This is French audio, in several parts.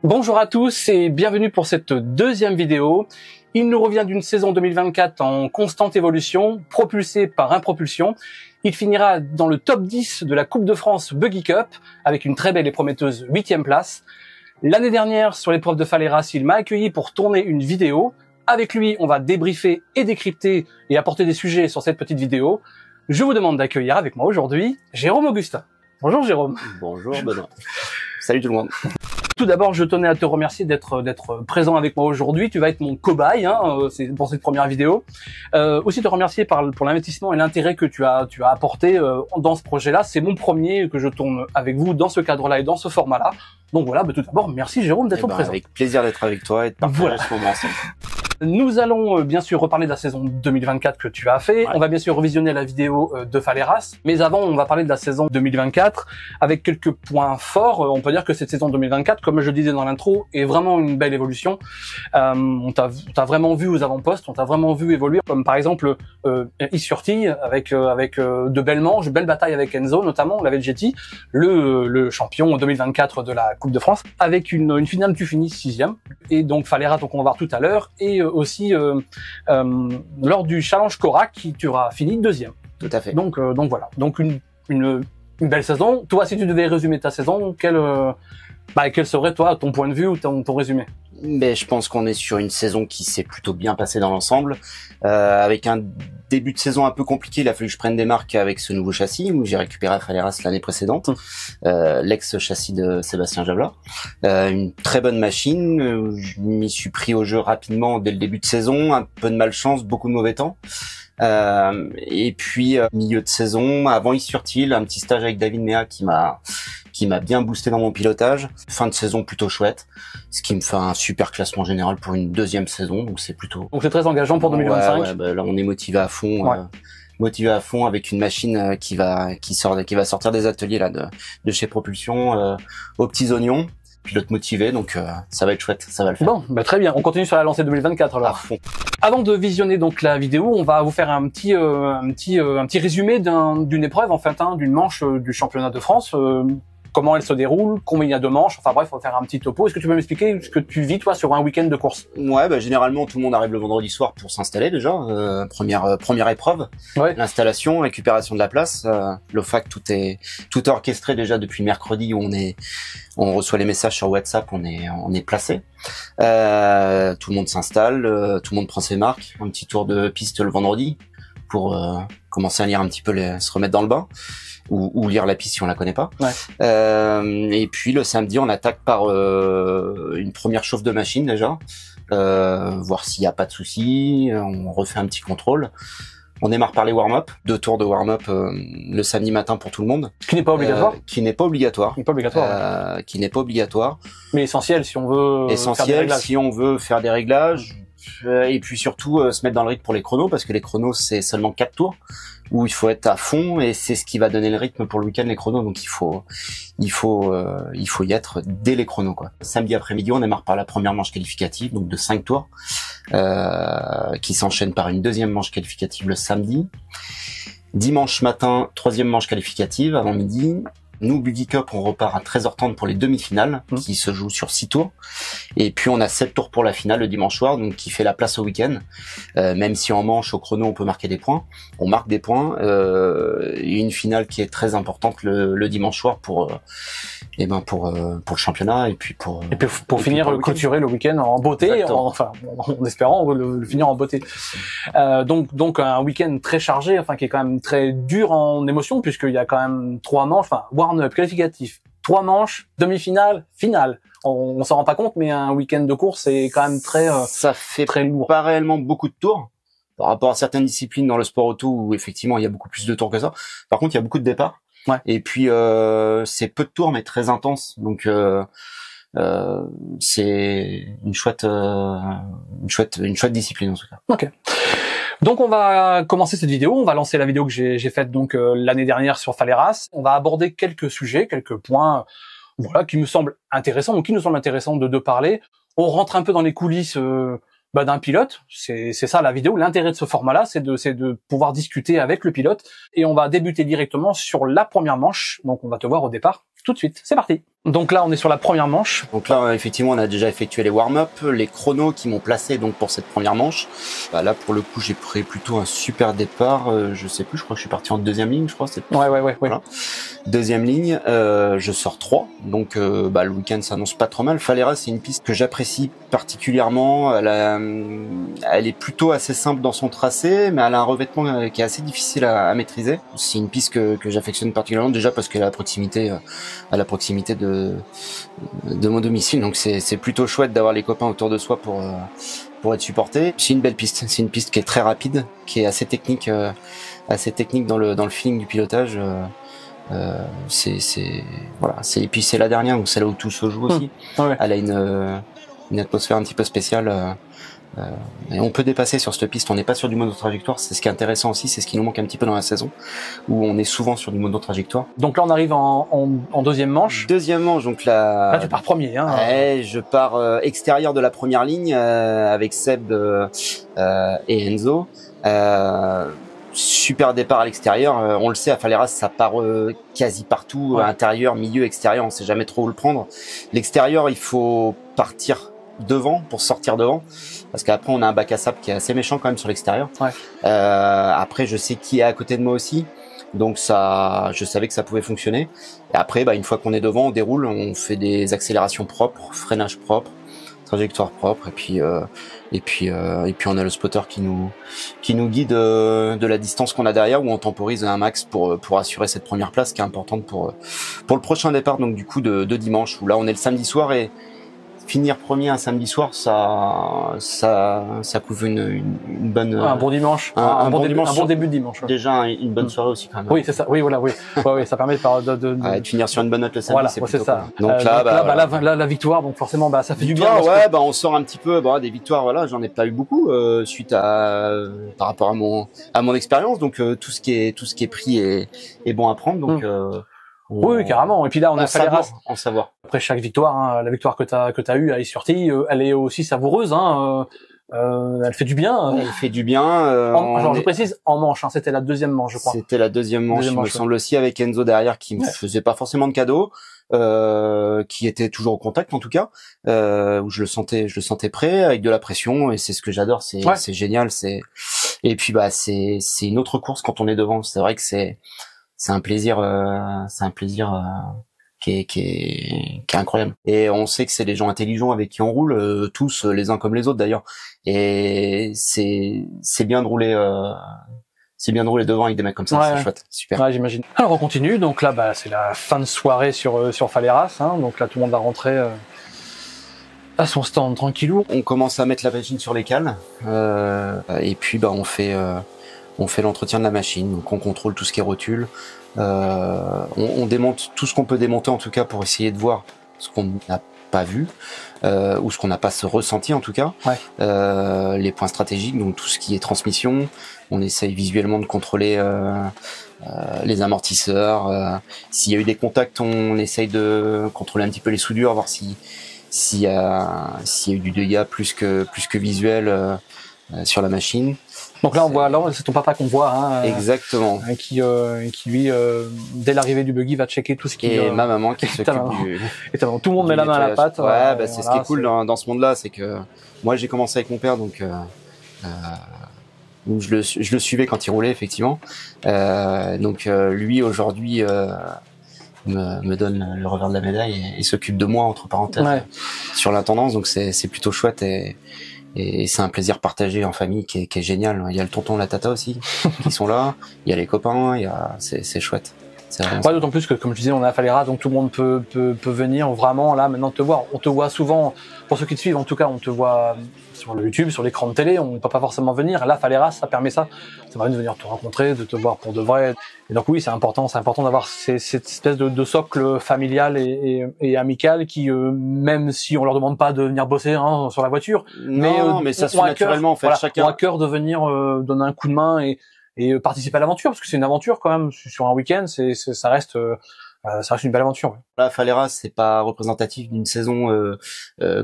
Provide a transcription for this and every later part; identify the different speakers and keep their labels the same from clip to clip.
Speaker 1: Bonjour à tous et bienvenue pour cette deuxième vidéo. Il nous revient d'une saison 2024 en constante évolution, propulsée par Impropulsion. Il finira dans le top 10 de la Coupe de France Buggy Cup avec une très belle et prometteuse 8e place. L'année dernière, sur l'épreuve de Faleras, il m'a accueilli pour tourner une vidéo. Avec lui, on va débriefer et décrypter et apporter des sujets sur cette petite vidéo. Je vous demande d'accueillir avec moi aujourd'hui Jérôme Augustin. Bonjour Jérôme.
Speaker 2: Bonjour Benoît. Salut tout le monde.
Speaker 1: Tout d'abord, je tenais à te remercier d'être présent avec moi aujourd'hui. Tu vas être mon cobaye c'est pour cette première vidéo. Aussi te remercier pour l'investissement et l'intérêt que tu as apporté dans ce projet-là. C'est mon premier que je tourne avec vous dans ce cadre-là et dans ce format-là. Donc voilà, tout d'abord, merci Jérôme d'être présent.
Speaker 2: Avec plaisir d'être avec toi et de partager ce moment ensemble.
Speaker 1: Nous allons bien sûr reparler de la saison 2024 que tu as fait. Ouais. On va bien sûr revisionner la vidéo de Faleras. Mais avant, on va parler de la saison 2024 avec quelques points forts. On peut dire que cette saison 2024, comme je disais dans l'intro, est vraiment une belle évolution. On t'a vraiment vu aux avant-postes, on t'a vraiment vu évoluer. Comme par exemple Isurti avec de belles manches, de belles batailles avec Enzo notamment, la Velgetti, le champion 2024 de la Coupe de France. Avec une finale, tu finis 6e. Et donc Faleras, donc on va voir tout à l'heure. Et aussi lors du challenge Cora qui tu auras fini 2e.
Speaker 2: Tout à fait.
Speaker 1: Donc voilà. Donc une belle saison. Toi, si tu devais résumer ta saison, quel serait toi ton point de vue ou ton résumé?
Speaker 2: Mais je pense qu'on est sur une saison qui s'est plutôt bien passée dans l'ensemble, avec un début de saison un peu compliqué. Il a fallu que je prenne des marques avec ce nouveau châssis où j'ai récupéré à Faleras l'année précédente, l'ex-châssis de Sébastien Jablin. Une très bonne machine. Je m'y suis pris au jeu rapidement dès le début de saison. Un peu de malchance, beaucoup de mauvais temps. Et puis milieu de saison, avant Isurti, un petit stage avec David Mea qui m'a bien boosté dans mon pilotage. Fin de saison plutôt chouette, ce qui me fait un super classement général pour une 2e saison, donc c'est plutôt...
Speaker 1: Donc c'est très engageant pour 2025.
Speaker 2: Ouais, là on est motivé à fond, avec une machine qui va sortir des ateliers là de chez Propulsion aux petits oignons. Pilote motivé, donc ça va être chouette, ça va le faire.
Speaker 1: Bon, très bien. On continue sur la lancée 2024 alors.
Speaker 2: À fond.
Speaker 1: Avant de visionner donc la vidéo, on va vous faire un petit résumé d'une épreuve, d'une manche du championnat de France. Comment elle se déroule, combien il y a de manches, enfin bref, on va faire un petit topo. Est-ce que tu peux m'expliquer ce que tu vis toi sur un week-end de course?
Speaker 2: Ouais, généralement tout le monde arrive le vendredi soir pour s'installer déjà. Première épreuve, ouais. L'installation, récupération de la place. L'OFAC, tout est orchestré déjà depuis mercredi où on reçoit les messages sur WhatsApp, on est placé. Tout le monde s'installe, tout le monde prend ses marques. Un petit tour de piste le vendredi pour commencer à lire un petit peu, se remettre dans le bain. Ou lire la piste si on la connaît pas. Ouais. Et puis le samedi, on attaque par une première chauffe de machine déjà, voir s'il n'y a pas de soucis. On refait un petit contrôle. On démarre par les warm-up, 2 tours de warm-up le samedi matin pour tout le monde.
Speaker 1: Qui n'est pas obligatoire.
Speaker 2: Qui n'est pas obligatoire. Qui n'est pas obligatoire.
Speaker 1: Mais essentiel si on veut.
Speaker 2: Si on veut faire des réglages. Et puis surtout se mettre dans le rythme pour les chronos, parce que les chronos c'est seulement 4 tours où il faut être à fond et c'est ce qui va donner le rythme pour le week-end, les chronos. Donc il faut y être dès les chronos quoi. Samedi après-midi, on démarre par la première manche qualificative, donc de 5 tours, qui s'enchaîne par une 2e manche qualificative le samedi. Dimanche matin, 3e manche qualificative avant midi. Nous, Buggy Cup, on repart à 13h30 pour les demi-finales, qui se jouent sur 6 tours. Et puis, on a 7 tours pour la finale le dimanche soir, donc qui fait la place au week-end. Même si en manche, au chrono, on peut marquer des points. On marque des points. Une finale qui est très importante le dimanche soir pour le championnat et puis pour
Speaker 1: finir, clôturer le week-end en beauté, en espérant le finir en beauté. Donc un week-end très chargé, qui est quand même très dur en émotion, puisqu'il y a quand même 3 manches, warm-up, qualificatif, 3 manches, demi-finale, finale. On s'en rend pas compte, mais un week-end de course, c'est quand même
Speaker 2: ça fait
Speaker 1: très lourd.
Speaker 2: Pas réellement beaucoup de tours par rapport à certaines disciplines dans le sport auto où effectivement il y a beaucoup plus de tours que ça. Par contre, il y a beaucoup de départs. Ouais. Et puis c'est peu de tours mais très intense. Donc c'est une chouette discipline en tout cas.
Speaker 1: OK. Donc on va commencer cette vidéo, on va lancer la vidéo que j'ai faite donc l'année dernière sur Faleras. On va aborder quelques sujets, quelques points qui me semblent intéressants, de parler. On rentre un peu dans les coulisses d'un pilote, c'est ça la vidéo. L'intérêt de ce format-là, c'est de pouvoir discuter avec le pilote. Et on va débuter directement sur la première manche. Donc on va te voir au départ tout de suite. C'est parti. Donc là, on est sur la première manche.
Speaker 2: Donc là, effectivement, on a déjà effectué les warm-up, les chronos qui m'ont placé donc pour cette première manche. Bah, là, pour le coup, j'ai pris plutôt un super départ. Je sais plus, je crois que je suis parti en deuxième ligne, je crois.
Speaker 1: Ouais.
Speaker 2: Voilà. Deuxième ligne, je sors 3. Donc, le week-end s'annonce pas trop mal. Falera, c'est une piste que j'apprécie particulièrement. Elle est plutôt assez simple dans son tracé, mais elle a un revêtement qui est assez difficile à maîtriser. C'est une piste que j'affectionne particulièrement, déjà parce qu'elle est à la proximité de mon domicile, donc c'est plutôt chouette d'avoir les copains autour de soi pour être supporté. C'est une belle piste, c'est une piste qui est très rapide, qui est assez technique dans le feeling du pilotage. Voilà, et puis c'est la dernière, donc c'est là où tout se joue aussi.
Speaker 1: Ouais.
Speaker 2: Elle a une atmosphère un petit peu spéciale. Et on peut dépasser sur cette piste, on n'est pas sur du monotrajectoire, c'est ce qui est intéressant aussi, c'est ce qui nous manque un petit peu dans la saison, où on est souvent sur du monotrajectoire.
Speaker 1: Donc là on arrive en deuxième manche.
Speaker 2: Deuxième manche, donc là
Speaker 1: tu pars premier. Hein.
Speaker 2: Ouais, je pars extérieur de la première ligne avec Seb et Enzo. Super départ à l'extérieur, on le sait, à Faleras ça part quasi partout, intérieur, milieu, extérieur, on sait jamais trop où le prendre. L'extérieur, il faut partir devant pour sortir devant, parce qu'après on a un bac à sable qui est assez méchant quand même sur l'extérieur. Après je sais qui est à côté de moi aussi, donc ça, je savais que ça pouvait fonctionner. Et après une fois qu'on est devant, on déroule, on fait des accélérations propres, freinage propre, trajectoire propre, et puis on a le spotter qui nous guide de la distance qu'on a derrière, où on temporise un max pour assurer cette première place qui est importante pour le prochain départ, donc du coup de dimanche, où là on est le samedi soir, et finir premier un samedi soir, ça couvre une bonne
Speaker 1: un bon dimanche, un bon début de dimanche.
Speaker 2: Déjà une bonne soirée aussi quand même.
Speaker 1: Oui, c'est ça. Oui, voilà, oui. Ouais, ça permet de
Speaker 2: finir sur une bonne note le samedi,
Speaker 1: voilà,
Speaker 2: c'est plutôt
Speaker 1: ça.
Speaker 2: Cool. Donc là,
Speaker 1: la victoire, donc forcément, ça fait du bien.
Speaker 2: On sort un petit peu, des victoires, voilà, j'en ai pas eu beaucoup suite par rapport à mon expérience, donc tout ce qui est pris est bon à prendre, donc.
Speaker 1: Oui, carrément. Et puis là, on a Faleras.
Speaker 2: En savoir.
Speaker 1: Après chaque victoire, hein, la victoire que t'as eue à Isurti, elle est aussi savoureuse. Hein, elle fait du bien.
Speaker 2: Elle fait du bien.
Speaker 1: Alors je précise, en manche. Hein, c'était la deuxième manche, je crois.
Speaker 2: C'était la deuxième manche, il me semble aussi, avec Enzo derrière qui me faisait pas forcément de cadeaux, qui était toujours au contact en tout cas, où je le sentais prêt, avec de la pression, et c'est ce que j'adore. C'est génial. Et puis c'est une autre course quand on est devant. C'est vrai que c'est un plaisir qui est incroyable. Et on sait que c'est des gens intelligents avec qui on roule, tous les uns comme les autres d'ailleurs. Et c'est bien de rouler devant avec des mecs comme ça, c'est chouette, super.
Speaker 1: Ouais, j'imagine. Alors on continue. Donc là, c'est la fin de soirée sur Faleras. Hein, donc là, tout le monde va rentrer à son stand tranquillou.
Speaker 2: On commence à mettre la machine sur les cales, et puis on fait l'entretien de la machine, donc on contrôle tout ce qui est rotule, on démonte tout ce qu'on peut démonter en tout cas pour essayer de voir ce qu'on n'a pas vu, ou ce qu'on n'a pas ressenti en tout cas, les points stratégiques, donc tout ce qui est transmission, on essaye visuellement de contrôler les amortisseurs, s'il y a eu des contacts, on essaye de contrôler un petit peu les soudures, voir s'il y a eu du dégât plus que visuel sur la machine.
Speaker 1: Donc là, on voit, c'est ton papa qu'on voit, hein,
Speaker 2: exactement,
Speaker 1: qui lui, dès l'arrivée du buggy, va checker tout ce qui.
Speaker 2: Et ma maman qui s'occupe du.
Speaker 1: Et tout le monde met la main à la pâte.
Speaker 2: C'est ce qui est cool dans ce monde-là, c'est que moi j'ai commencé avec mon père, donc je le suivais quand il roulait effectivement. Donc lui aujourd'hui me donne le revers de la médaille et s'occupe de moi entre parenthèses sur l'intendance, donc c'est plutôt chouette et c'est un plaisir partagé en famille qui est génial. Il y a le tonton, la tata aussi qui sont là, il y a les copains, c'est chouette.
Speaker 1: D'autant plus que, comme je disais, on est à Faleras, donc tout le monde peut venir vraiment là maintenant te voir. On te voit souvent, pour ceux qui te suivent en tout cas, on te voit sur le YouTube, sur l'écran de télé, on ne peut pas forcément venir. Là, Faleras, ça permet ça. Ça permet de venir te rencontrer, de te voir pour de vrai. Et donc oui, c'est important d'avoir cette espèce de socle familial et amical qui, même si on leur demande pas de venir bosser sur la voiture,
Speaker 2: mais ça se fait naturellement en fait. Chacun
Speaker 1: ont à cœur de venir donner un coup de main et participer à l'aventure, parce que c'est une aventure quand même sur un week-end. Ça reste ça reste une belle aventure. Ouais.
Speaker 2: Là, Faleras, c'est pas représentatif d'une saison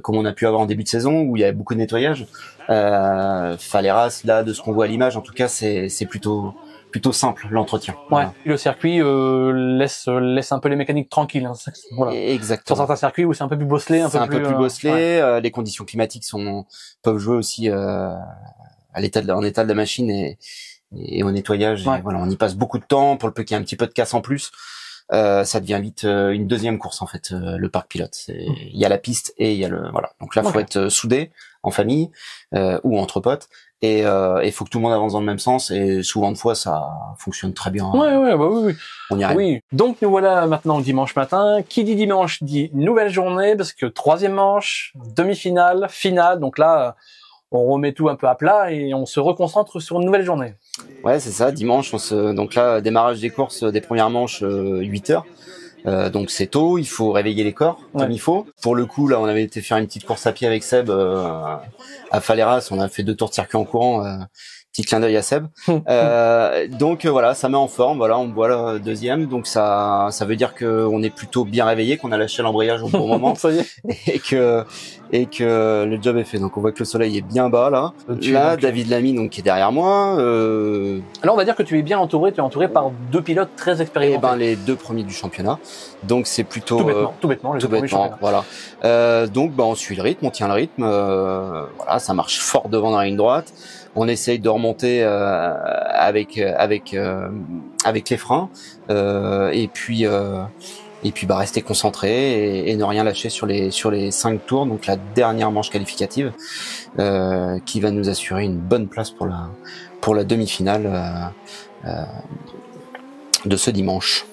Speaker 2: comme on a pu avoir en début de saison où il y avait beaucoup de nettoyage. Faleras, là, de ce qu'on voit à l'image, en tout cas, c'est plutôt simple l'entretien.
Speaker 1: Ouais.
Speaker 2: Voilà.
Speaker 1: Le circuit laisse un peu les mécaniques tranquilles. Hein. Voilà.
Speaker 2: Exactement.
Speaker 1: Sur certains circuits où c'est un peu plus bosselé, un peu plus
Speaker 2: bosselé.
Speaker 1: ouais.
Speaker 2: Les conditions climatiques peuvent jouer aussi en état de la machine et au nettoyage.
Speaker 1: Ouais.
Speaker 2: Et voilà, on y passe beaucoup de temps pour le peu qu'il y ait un petit peu de casse en plus. Ça devient vite une deuxième course en fait, le parc pilote. Il y a la piste et il y a voilà. Donc là, faut être soudé en famille ou entre potes et il faut que tout le monde avance dans le même sens et souvent de fois ça fonctionne très bien.
Speaker 1: Ouais, bah oui.
Speaker 2: On y arrive.
Speaker 1: Oui. Donc nous voilà maintenant dimanche matin. Qui dit dimanche dit nouvelle journée parce que troisième manche, demi-finale, finale. Donc là, on remet tout un peu à plat et on se reconcentre sur une nouvelle journée.
Speaker 2: Ouais, c'est ça. Dimanche, donc là, démarrage des courses des premières manches 8 heures. Donc c'est tôt, il faut réveiller les corps comme il faut. Pour le coup, là, on avait été faire une petite course à pied avec Seb à Faleras. On a fait 2 tours de circuit en courant. Petit clin d'œil à Seb. Donc voilà, ça met en forme. Voilà, on voit le deuxième. Donc ça veut dire que on est plutôt bien réveillé, qu'on a lâché l'embrayage au bon moment
Speaker 1: Ça y est.
Speaker 2: et que le job est fait. Donc on voit que le soleil est bien bas là. Là, David Lamy donc qui est derrière moi.
Speaker 1: Là, on va dire que tu es bien entouré. Tu es entouré par 2 pilotes très expérimentés.
Speaker 2: Et les 2 premiers du championnat. Donc c'est plutôt
Speaker 1: tout bêtement, les 2 premiers du championnat.
Speaker 2: Voilà. Donc on suit le rythme, on tient le rythme. Voilà, ça marche fort devant dans la ligne droite. On essaye de remonter avec les freins et puis rester concentré et ne rien lâcher sur les 5 tours, donc la dernière manche qualificative qui va nous assurer une bonne place pour la demi-finale de ce dimanche.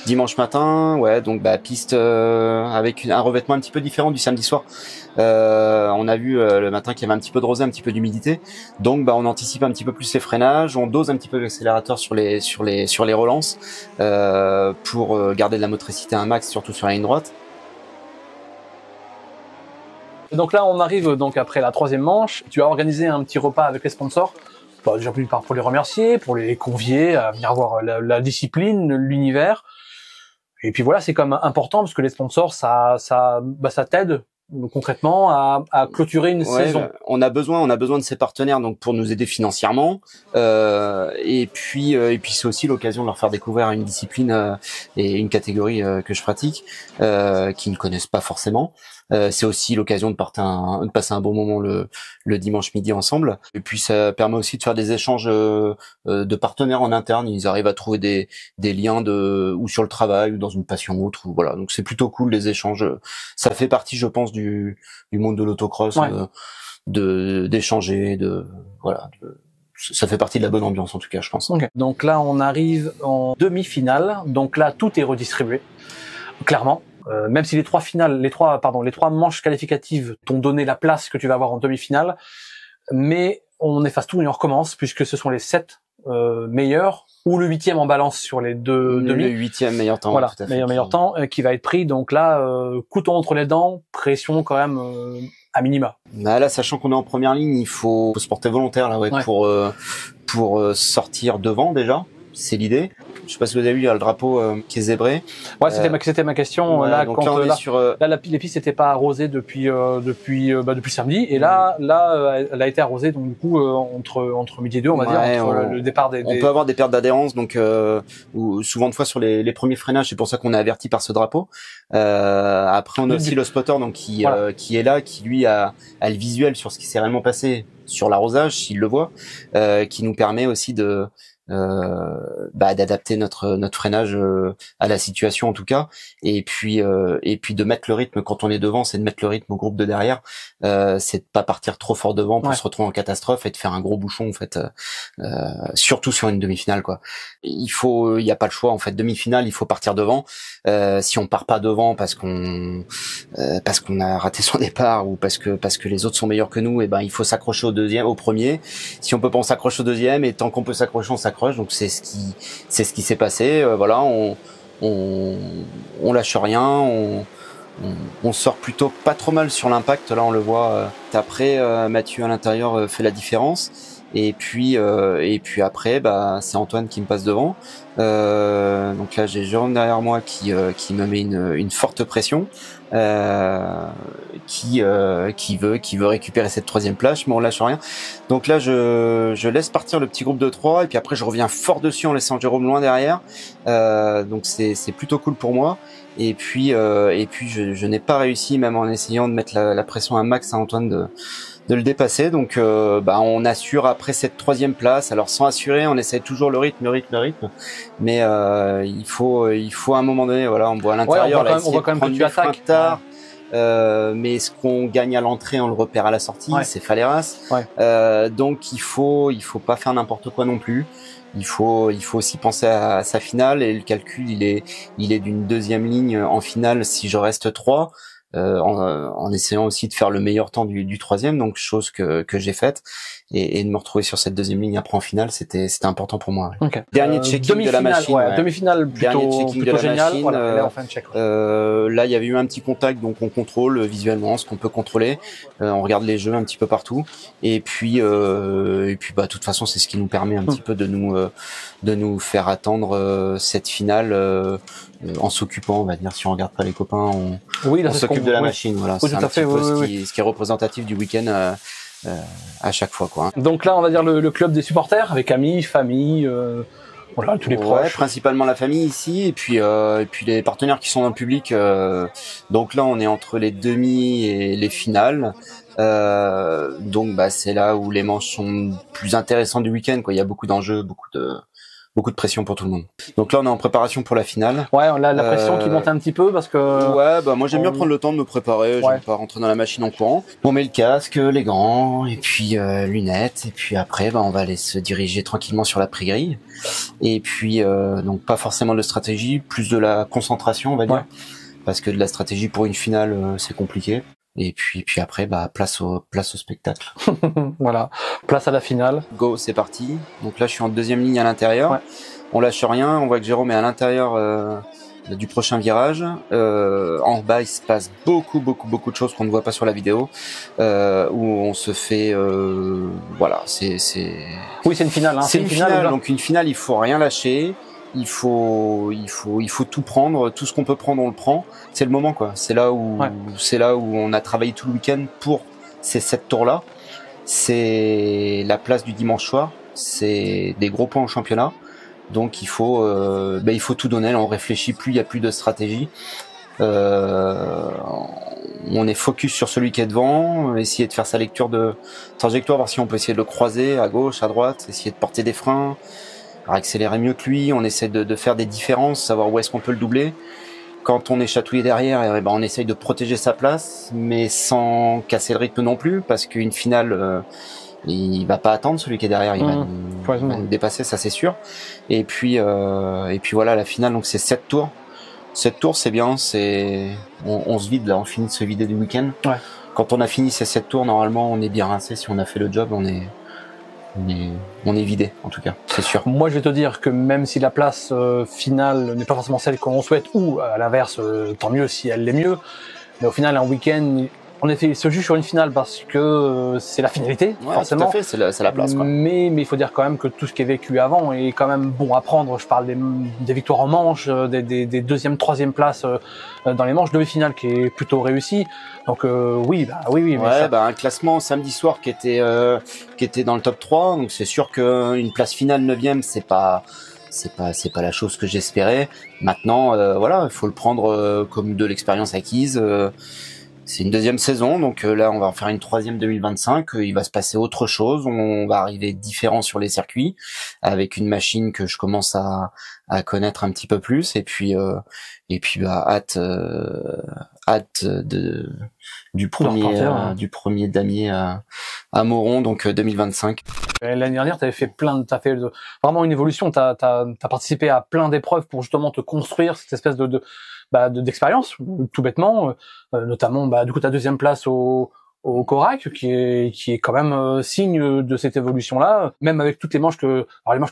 Speaker 2: Dimanche matin, ouais, donc piste avec un revêtement un petit peu différent du samedi soir. On a vu le matin qu'il y avait un petit peu de rosée, un petit peu d'humidité. Donc on anticipe un petit peu plus les freinages, on dose un petit peu l'accélérateur sur les relances pour garder de la motricité à un max, surtout sur la ligne droite.
Speaker 1: Donc là, on arrive donc après la troisième manche. Tu as organisé un petit repas avec les sponsors. Déjà plus part pour les remercier, pour les convier à venir voir la discipline, l'univers. Et puis voilà, c'est quand même important parce que les sponsors, ça t'aide concrètement à clôturer une saison.
Speaker 2: On a besoin de ces partenaires donc pour nous aider financièrement. Et puis c'est aussi l'occasion de leur faire découvrir une discipline et une catégorie que je pratique qu'ils ne connaissent pas forcément. C'est aussi l'occasion de passer un bon moment le dimanche midi ensemble. Et puis ça permet aussi de faire des échanges de partenaires en interne. Ils arrivent à trouver des liens ou sur le travail ou dans une passion ou autre. Voilà, donc c'est plutôt cool les échanges. Ça fait partie, je pense, du monde de l'autocross, d'échanger, voilà. Ça fait partie de la bonne ambiance en tout cas, je pense.
Speaker 1: Okay. Donc là, on arrive en demi-finale. Donc là, tout est redistribué, clairement. Même si les trois manches qualificatives t'ont donné la place que tu vas avoir en demi-finale, mais on efface tout et on recommence puisque ce sont les 7 meilleurs ou le 8e en balance sur les 2 demi.
Speaker 2: Le 8e meilleur temps.
Speaker 1: Voilà,
Speaker 2: tout à fait,
Speaker 1: meilleur temps qui va être pris. Donc là, couteau entre les dents, pression quand même à minima.
Speaker 2: Là, sachant qu'on est en première ligne, il faut se porter volontaire là, pour sortir devant déjà. C'est l'idée. Je sais pas si vous avez vu, il y a le drapeau qui est zébré.
Speaker 1: Ouais, c'était ma question. Là,
Speaker 2: donc
Speaker 1: quand les pistes n'étaient pas arrosées depuis samedi, et là, elle a été arrosée donc du coup entre midi et 2, on va dire, entre le départ des.
Speaker 2: On peut avoir des pertes d'adhérence, donc ou souvent de fois sur les premiers freinages, c'est pour ça qu'on est averti par ce drapeau. Après, on a aussi le spotter, donc qui est là, qui lui a le visuel sur ce qui s'est réellement passé sur l'arrosage, s'il le voit, qui nous permet aussi d'adapter notre freinage à la situation en tout cas, et puis de mettre le rythme quand on est devant, c'est de mettre le rythme au groupe de derrière, c'est de pas partir trop fort devant pour se retrouver en catastrophe et de faire un gros bouchon en fait, surtout sur une demi-finale quoi. Il y a pas le choix en fait, demi-finale il faut partir devant. Si on part pas devant parce qu'on a raté son départ ou parce que les autres sont meilleurs que nous, et il faut s'accrocher au premier. Si on peut pas, on s'accroche au deuxième, et tant qu'on peut s'accrocher, on s'accroche. Donc c'est ce qui s'est passé. Voilà, on lâche rien, on sort plutôt pas trop mal sur l'impact. Là on le voit. Après Mathieu à l'intérieur fait la différence. Et puis après, c'est Antoine qui me passe devant. Donc là, j'ai Jérôme derrière moi qui me met une forte pression, qui veut récupérer cette troisième place, mais on lâche rien. Donc là, je laisse partir le petit groupe de 3 et puis après je reviens fort dessus en laissant Jérôme loin derrière. Donc c'est plutôt cool pour moi. Et puis je n'ai pas réussi, même en essayant de mettre la pression à max à Antoine, de le dépasser. Donc on assure après cette troisième place. Alors sans assurer, on essaie toujours le rythme, mais il faut à un moment donné, voilà, on voit à l'intérieur,
Speaker 1: on voit quand même que tu attaques
Speaker 2: tard. Mais ce qu'on gagne à l'entrée, on le repère à la sortie, c'est Faleras. Donc il faut pas faire n'importe quoi non plus. Il faut aussi penser à sa finale, et le calcul il est d'une deuxième ligne en finale si je reste 3. En essayant aussi de faire le meilleur temps du troisième, donc chose que j'ai faite, et de me retrouver sur cette deuxième ligne après en finale, c'était important pour moi.
Speaker 1: Okay.
Speaker 2: Dernier checking de la machine,
Speaker 1: demi-finale plutôt génial. Voilà,
Speaker 2: là il y avait eu un petit contact, donc on contrôle visuellement ce qu'on peut contrôler, on regarde les jeux un petit peu partout, et puis de toute façon c'est ce qui nous permet un petit peu de nous faire attendre cette finale. En s'occupant, on va dire, si on regarde pas les copains, on s'occupe de la machine. Voilà, c'est un petit peu ce qui est représentatif du week-end à chaque fois, quoi.
Speaker 1: Donc là, on va dire le club des supporters avec amis, famille, voilà, tous les proches.
Speaker 2: Principalement la famille ici, et puis les partenaires qui sont dans le public. Donc là, on est entre les demi et les finales. Donc c'est là où les manches sont plus intéressantes du week-end, quoi. Il y a beaucoup d'enjeux, beaucoup de pression pour tout le monde. Donc là, on est en préparation pour la finale.
Speaker 1: Ouais, on a la pression qui monte un petit peu parce que...
Speaker 2: Ouais, moi j'aime bien prendre le temps de me préparer, j'aime pas rentrer dans la machine en courant. On met le casque, les gants, et puis lunettes, et puis après, on va aller se diriger tranquillement sur la pré-grille. Et puis, donc pas forcément de stratégie, plus de la concentration, on va dire. Parce que de la stratégie pour une finale, c'est compliqué. Et puis après, place au spectacle.
Speaker 1: Voilà, place à la finale.
Speaker 2: Go, c'est parti. Donc là, je suis en deuxième ligne à l'intérieur. On lâche rien. On voit que Jérôme est à l'intérieur du prochain virage. En bas, il se passe beaucoup de choses qu'on ne voit pas sur la vidéo, où on se fait, voilà, c'est.
Speaker 1: Oui, c'est une finale.
Speaker 2: C'est une finale. Donc une finale, il faut rien lâcher. Il faut tout prendre, tout ce qu'on peut prendre, on le prend. C'est le moment, quoi. C'est là où on a travaillé tout le week-end pour ces 7 tours-là. C'est la place du dimanche soir. C'est des gros points au championnat. Donc il faut tout donner. Là, on réfléchit plus, il y a plus de stratégie. On est focus sur celui qui est devant, essayer de faire sa lecture de trajectoire, voir si on peut essayer de le croiser à gauche, à droite, essayer de porter des freins. Accélérer mieux que lui, on essaie de faire des différences, savoir où est-ce qu'on peut le doubler. Quand on est chatouillé derrière, on essaye de protéger sa place, mais sans casser le rythme non plus, parce qu'une finale, il va pas attendre celui qui est derrière, il va nous dépasser, ça c'est sûr. Et puis voilà, la finale, donc c'est 7 tours. 7 tours, c'est bien, on se vide là, on finit de se vider du week-end. Quand on a fini ces 7 tours, normalement, on est bien rincé. Si on a fait le job, on est vidé, en tout cas, c'est sûr.
Speaker 1: Moi, je vais te dire que même si la place finale n'est pas forcément celle qu'on souhaite, ou à l'inverse, tant mieux si elle l'est mieux, mais au final, un week-end, en effet, il se juge sur une finale parce que c'est la finalité, forcément.
Speaker 2: Tout à fait, c'est la place, quoi.
Speaker 1: Mais il faut dire quand même que tout ce qui est vécu avant est quand même bon à prendre. Je parle des victoires en manche, des deuxième, troisième places dans les manches, demi-finale qui est plutôt réussie. Donc oui.
Speaker 2: Un classement samedi soir qui était dans le top 3, donc c'est sûr qu'une place finale 9e, c'est pas la chose que j'espérais. Maintenant, il faut le prendre comme de l'expérience acquise. C'est une deuxième saison, donc là on va en faire une troisième 2025. Il va se passer autre chose, on va arriver différent sur les circuits, avec une machine que je commence à connaître un petit peu plus, et puis hâte du premier damier à Moron, donc 2025.
Speaker 1: L'année dernière, t'as fait vraiment une évolution. T'as participé à plein d'épreuves pour justement te construire cette espèce d'expérience, tout bêtement, notamment du coup ta deuxième place au Corac, qui est quand même signe de cette évolution-là, même avec toutes les manches que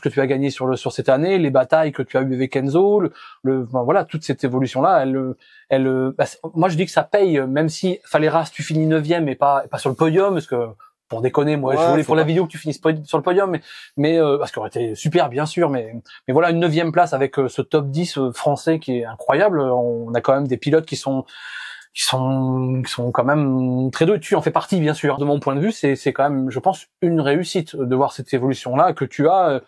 Speaker 1: tu as gagnées sur cette année, les batailles que tu as eues avec Enzo, voilà, toute cette évolution-là, moi je dis que ça paye, même si Faleras tu finis 9e et pas sur le podium, parce que pour déconner, moi,
Speaker 2: Ouais,
Speaker 1: je voulais
Speaker 2: faut
Speaker 1: pour la
Speaker 2: pas.
Speaker 1: vidéo que tu finisses sur le podium, mais parce qu'on aurait été super, bien sûr, mais voilà, une 9e place avec ce top 10 français qui est incroyable. On a quand même des pilotes qui sont quand même très doués. Tu en fais partie, bien sûr. De mon point de vue, c'est quand même, je pense, une réussite de voir cette évolution-là que tu as,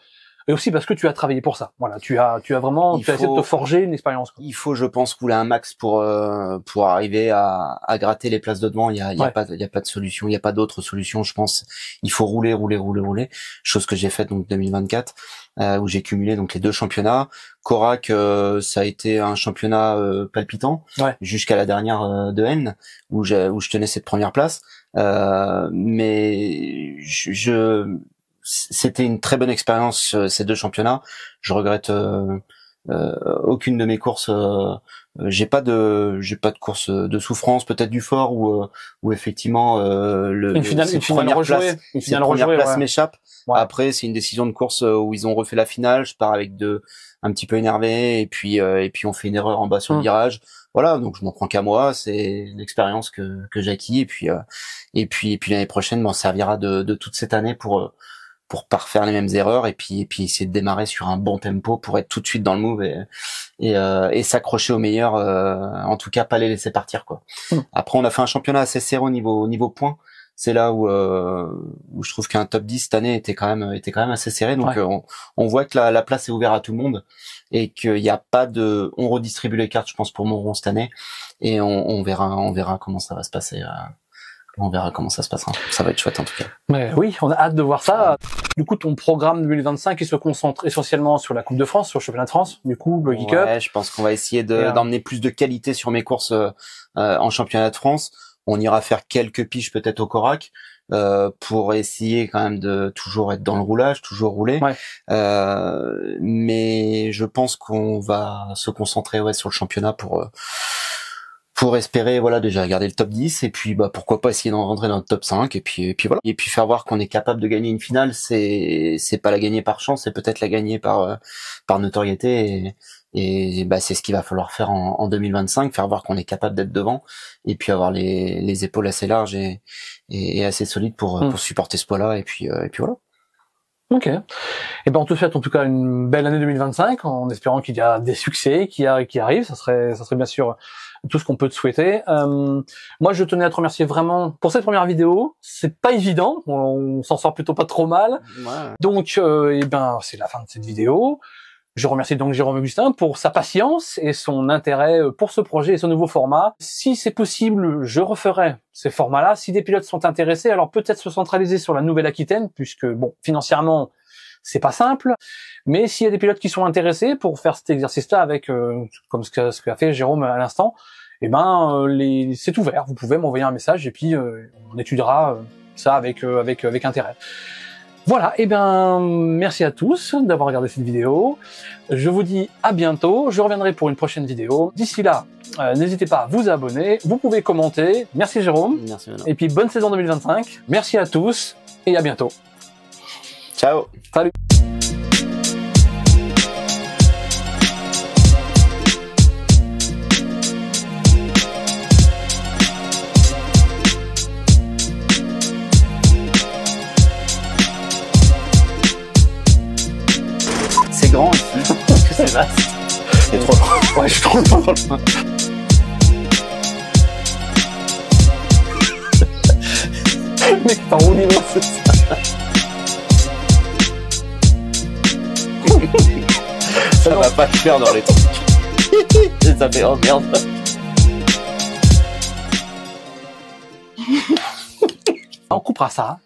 Speaker 1: et aussi parce que tu as travaillé pour ça. Voilà, tu as vraiment, tu as essayé de te forger une expérience, quoi.
Speaker 2: Il faut, je pense, rouler un max pour arriver à gratter les places de devant. Il y a pas de solution, il y a pas d'autre solution. Je pense, il faut rouler. Chose que j'ai faite donc 2024, où j'ai cumulé donc les 2 championnats. Corac, ça a été un championnat palpitant jusqu'à la dernière de N, où je tenais cette première place. Mais c'était une très bonne expérience, ces 2 championnats. Je regrette aucune de mes courses. J'ai pas de course de souffrance, peut-être du Fort où effectivement
Speaker 1: une finale rejouée,
Speaker 2: place m'échappe. Ouais. Après, c'est une décision de course où ils ont refait la finale. Je pars avec un petit peu énervé et puis on fait une erreur en bas sur le virage. Voilà, donc je m'en prends qu'à moi. C'est l'expérience que j'ai acquis et puis l'année prochaine m'en servira de toute cette année pour pas refaire les mêmes erreurs et puis essayer de démarrer sur un bon tempo pour être tout de suite dans le move et s'accrocher aux meilleurs, en tout cas pas les laisser partir, quoi. Après, on a fait un championnat assez serré au niveau points. C'est là où je trouve qu'un top 10 cette année était quand même assez serré. Donc on voit que la place est ouverte à tout le monde et qu'il y a pas on redistribue les cartes, je pense, pour Montron cette année et on verra comment ça va se passer. On verra comment ça se passera. Ça va être chouette, en tout cas.
Speaker 1: Mais oui, on a hâte de voir ça. Du coup, ton programme 2025, il se concentre essentiellement sur la Coupe de France, sur le Championnat de France, du coup, le Geek Cup.
Speaker 2: Ouais, je pense qu'on va essayer d'emmener plus de qualité sur mes courses en Championnat de France. On ira faire quelques piges peut-être au Corac pour essayer quand même de toujours être dans le roulage, toujours rouler.
Speaker 1: Ouais.
Speaker 2: Mais je pense qu'on va se concentrer sur le championnat pour espérer déjà garder le top 10 et puis pourquoi pas essayer d'en rentrer dans le top 5 et puis voilà, et puis faire voir qu'on est capable de gagner une finale. C'est pas la gagner par chance, c'est peut-être la gagner par notoriété et c'est ce qu'il va falloir faire en 2025, faire voir qu'on est capable d'être devant et puis avoir les épaules assez larges et assez solides pour supporter ce poids-là et puis voilà.
Speaker 1: Ok. Et ben on te souhaite en tout cas une belle année 2025 en espérant qu'il y a des succès qui arrivent. Ça serait bien sûr tout ce qu'on peut te souhaiter. Moi, je tenais à te remercier vraiment pour cette première vidéo. C'est pas évident, on s'en sort plutôt pas trop mal.
Speaker 2: Ouais.
Speaker 1: Donc, c'est la fin de cette vidéo. Je remercie donc Jérôme Augustin pour sa patience et son intérêt pour ce projet et ce nouveau format. Si c'est possible, je referai ces formats-là. Si des pilotes sont intéressés, alors peut-être se centraliser sur la Nouvelle-Aquitaine, puisque financièrement, c'est pas simple. Mais s'il y a des pilotes qui sont intéressés pour faire cet exercice-là avec, comme ce qu'a fait Jérôme à l'instant, c'est ouvert. Vous pouvez m'envoyer un message et puis on étudiera ça avec intérêt. Voilà, merci à tous d'avoir regardé cette vidéo. Je vous dis à bientôt. Je reviendrai pour une prochaine vidéo. D'ici là, n'hésitez pas à vous abonner. Vous pouvez commenter. Merci Jérôme.
Speaker 2: Merci Benoît.
Speaker 1: Et puis bonne saison 2025. Merci à tous et à bientôt.
Speaker 2: Ciao.
Speaker 1: Salut.
Speaker 2: C'est grand ici, c'est vaste. C'est trop grand.
Speaker 1: Ouais, je suis trop loin. Mec, par où il c'est ça?
Speaker 2: Ça va pas le faire dans les trucs. Et ça fait oh merde.
Speaker 1: On coupera ça.